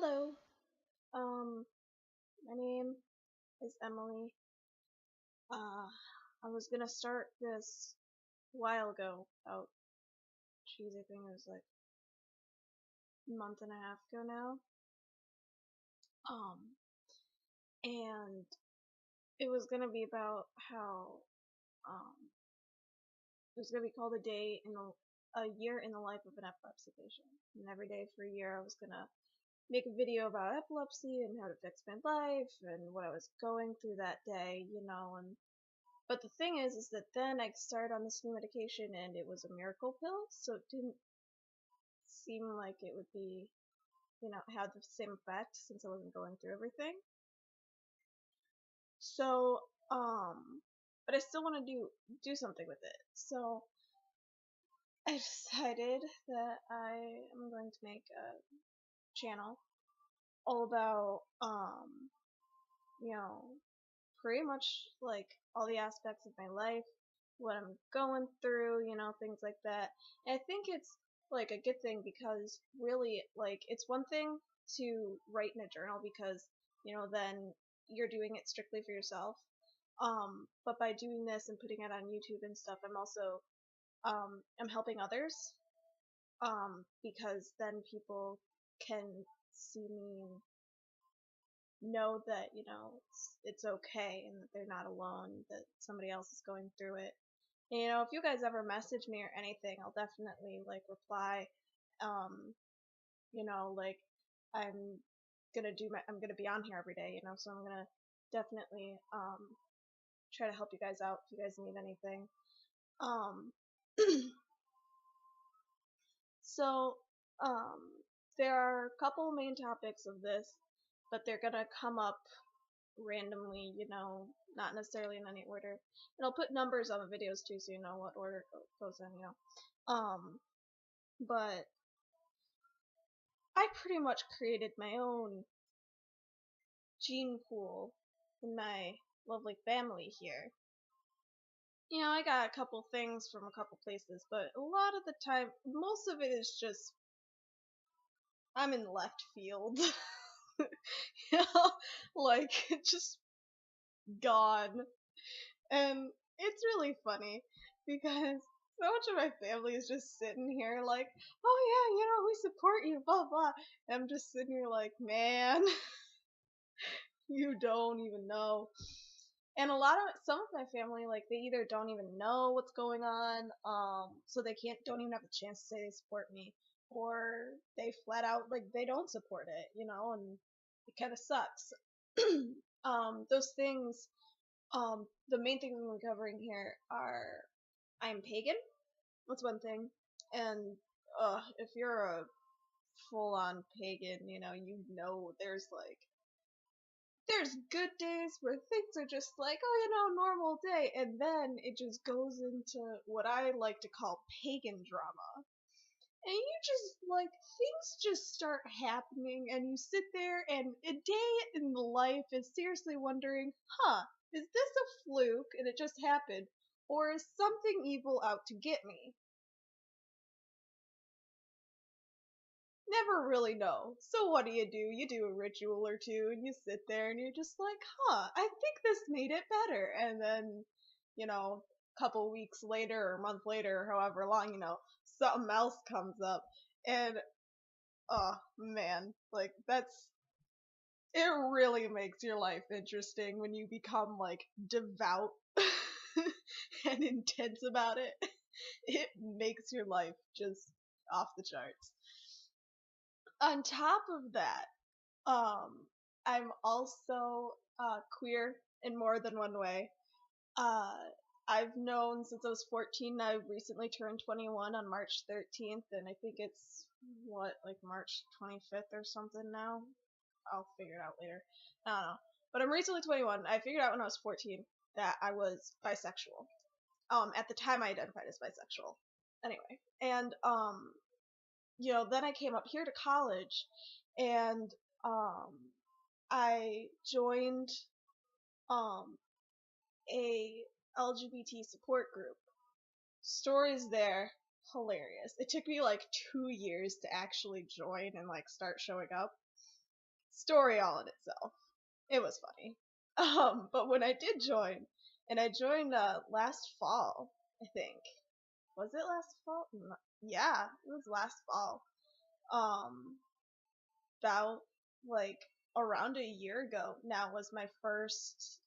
Hello. Um, my name is Emily. I was gonna start this a while ago. I think it was like a month and a half ago now. Um, and it was gonna be about how, um, it was gonna be called a year in the life of an epilepsy patient. And every day for a year I was gonna make a video about epilepsy and how to fix my life and what I was going through that day, and but the thing is that then I started on this new medication and it was a miracle pill, so it didn't seem like it would be, have the same effect since I wasn't going through everything. So, but I still want to do something with it. So I decided that I am going to make a channel all about, you know, pretty much like all the aspects of my life, what I'm going through, things like that. And I think it's like a good thing because really, like, it's one thing to write in a journal because, then you're doing it strictly for yourself. But by doing this and putting it on YouTube and stuff, I'm helping others. Because then people can see me and know that it's okay and that they're not alone, that somebody else is going through it. And, if you guys ever message me or anything, I'll definitely like reply. um like I'm gonna be on here every day, so I'm gonna definitely try to help you guys out if you guys need anything. um so um there are a couple main topics of this, but they're gonna come up randomly, not necessarily in any order. And I'll put numbers on the videos too, so you know what order goes in. But I pretty much created my own gene pool in my lovely family here. I got a couple things from a couple places, but a lot of the time, most of it is just I'm in left field. Like, just gone. And it's really funny because so much of my family is just sitting here like, oh yeah, we support you, blah blah. And I'm just sitting here like, man, you don't even know. And some of my family, like, they either don't even know what's going on, so they don't even have the chance to say they support me, or they flat out, like, they don't support it, and it kind of sucks. Those things, the main things I'm covering here are I'm pagan. That's one thing. And if you're a full-on pagan, there's good days where things are just like, oh, normal day, and then it just goes into what I like to call pagan drama. And you just, like, things just start happening, and you sit there, and a day in the life is seriously wondering, is this a fluke and it just happened, or is something evil out to get me? Never really know. So what do? You do a ritual or two, and you sit there, and you're just like, I think this made it better. And then, a couple weeks later, or a month later, or however long, something else comes up. And, oh, man, like, it really makes your life interesting when you become, like, devout and intense about it. It makes your life just off the charts. On top of that, I'm also queer in more than one way. Uh, I've known since I was 14. I recently turned 21 on March 13th, and I think it's like March 25th or something now. I'll figure it out later. I don't know. But I'm recently 21. I figured out when I was 14 that I was bisexual. At the time I identified as bisexual. Anyway, and then I came up here to college, and I joined a LGBT support group. Stories there, hilarious. It took me like 2 years to actually join and like start showing up. story all in itself. It was funny. But when I did join, and I joined last fall, I think. Was it last fall? Yeah, it was last fall. Um, about like around a year ago now was my first,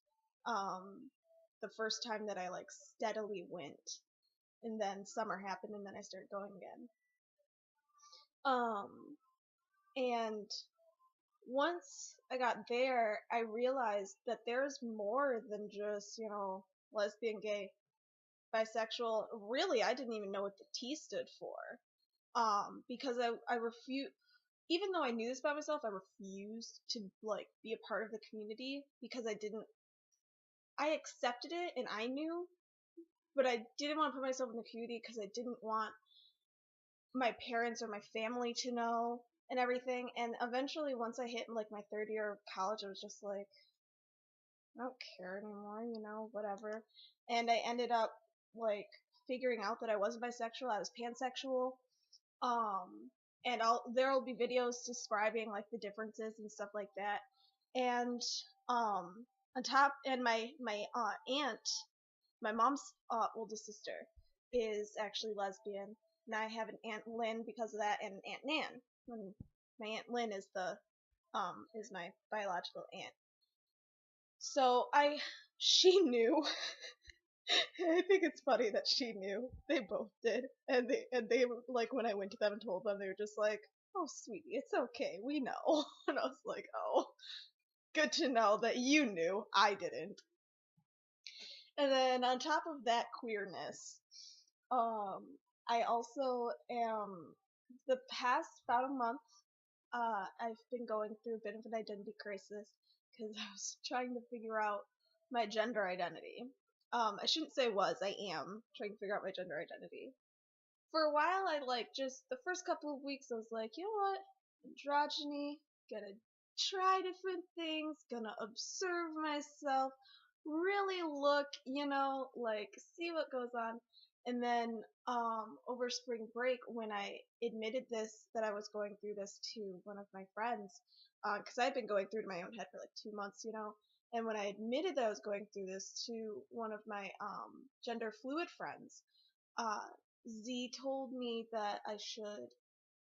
the first time that I like steadily went. And then summer happened, and then I started going again. And once I got there, I realized that there's more than just, lesbian, gay, bisexual. Really, I didn't even know what the T stood for. Because I refuse, even though I knew this about myself, I refused to, like, be a part of the community because I accepted it and I knew, but I didn't want to put myself in the community because I didn't want my parents or my family to know and everything. And eventually, once I hit like my third year of college, I was just like, I don't care anymore, whatever. And I ended up like figuring out that I wasn't bisexual, I was pansexual. And there'll be videos describing like the differences and stuff like that. And on top, and my aunt, my mom's oldest sister, is actually lesbian, and I have an Aunt Lynn because of that, and an Aunt Nan. And my Aunt Lynn is is my biological aunt. So she knew. I think it's funny that she knew. They both did, and they were like, when I went to them and told them, they were just like, "Oh, sweetie, it's okay, we know." And I was like, "Oh, good to know that you knew. I didn't." And then on top of that queerness, I also am, the past about a month, I've been going through a bit of an identity crisis because I was trying to figure out my gender identity. I shouldn't say was, I am trying to figure out my gender identity. For a while, I just the first couple of weeks, I was like, you know what? Androgyny, gonna try different things, gonna observe myself, really look, see what goes on. And then, over spring break, when I admitted that I was going through this to one of my friends, because I'd been going through it in my own head for like 2 months, and when I admitted that I was going through this to one of my, gender fluid friends, Z told me that I should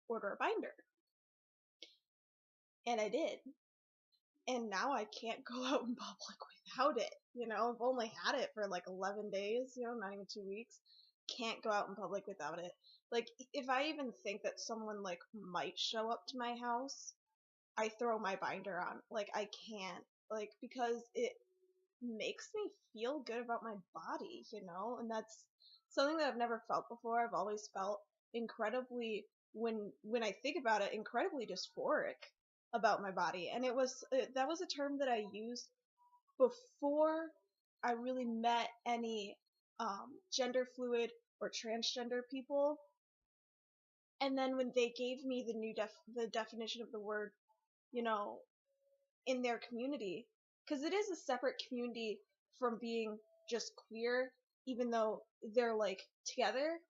order a binder. And I did. And now I can't go out in public without it. I've only had it for like 11 days, not even 2 weeks. Can't go out in public without it. Like, if I even think that someone like might show up to my house, I throw my binder on. Like, I can't. Like, because it makes me feel good about my body, and that's something that I've never felt before. I've always felt incredibly, when I think about it, incredibly dysphoric about my body. And that was a term that I used before I really met any gender fluid or transgender people. And then when they gave me the definition of the word, in their community, because it is a separate community from being just queer, even though they're like together,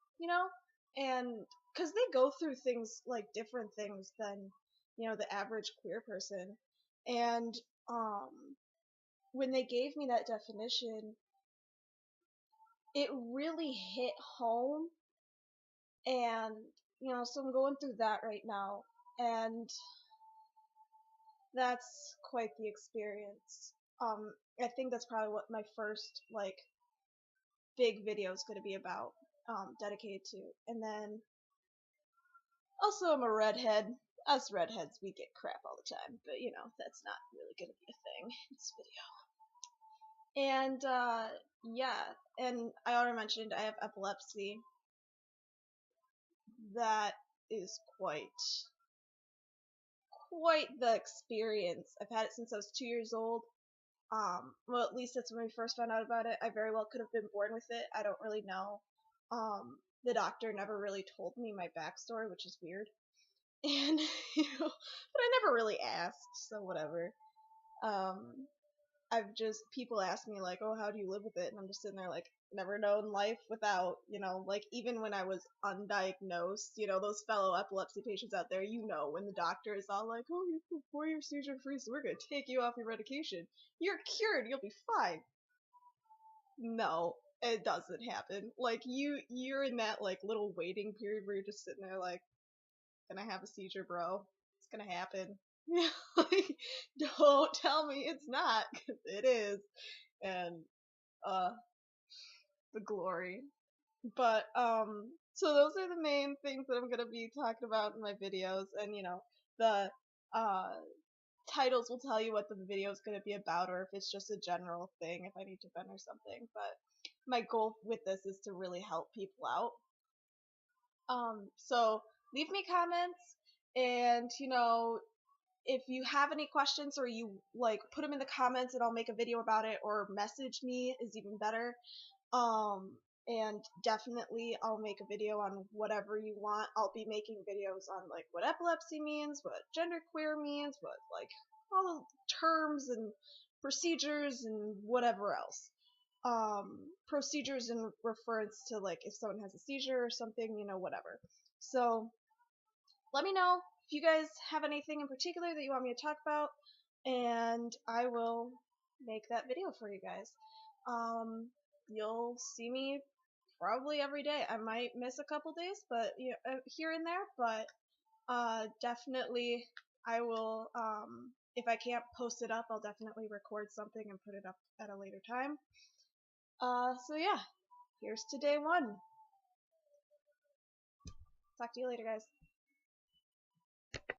and because they go through things like different things than the average queer person. And when they gave me that definition, it really hit home. And so I'm going through that right now, and that's quite the experience. I think that's probably what my first like big video is going to be about, dedicated to. And then also, I'm a redhead. Us redheads, we get crap all the time, but that's not really going to be a thing in this video. And yeah, and I already mentioned I have epilepsy. That is quite the experience. I've had it since I was 2 years old. Well, at least that's when we first found out about it. I very well could have been born with it. I don't really know. The doctor never really told me my backstory, which is weird. And, but I never really asked, so whatever. I've just, people ask me like, oh, how do you live with it? And I'm just sitting there like, never known life without, like even when I was undiagnosed, those fellow epilepsy patients out there, when the doctor is all like, oh, you're 4 years seizure free, so we're gonna take you off your medication. You're cured, you'll be fine. No, it doesn't happen. Like you're in that like little waiting period where you're just sitting there like, gonna have a seizure, bro. It's gonna happen. Like, don't tell me it's not, 'cause it is. And the glory. But so those are the main things that I'm gonna be talking about in my videos, and the uh titles will tell you what the video is gonna be about, or if it's just a general thing, if I need to vent or something. But my goal with this is to really help people out. So leave me comments, and if you have any questions, or you like, put them in the comments and I'll make a video about it, or message me is even better. And definitely I'll make a video on whatever you want. I'll be making videos on like what epilepsy means, what genderqueer means, what like all the terms and procedures and whatever else. Procedures in reference to like if someone has a seizure or something, whatever. So let me know if you guys have anything in particular that you want me to talk about, and I will make that video for you guys. You'll see me probably every day. I might miss a couple days, but here and there, but definitely I will, if I can't post it up, I'll definitely record something and put it up at a later time. So yeah, here's to day 1. Talk to you later, guys.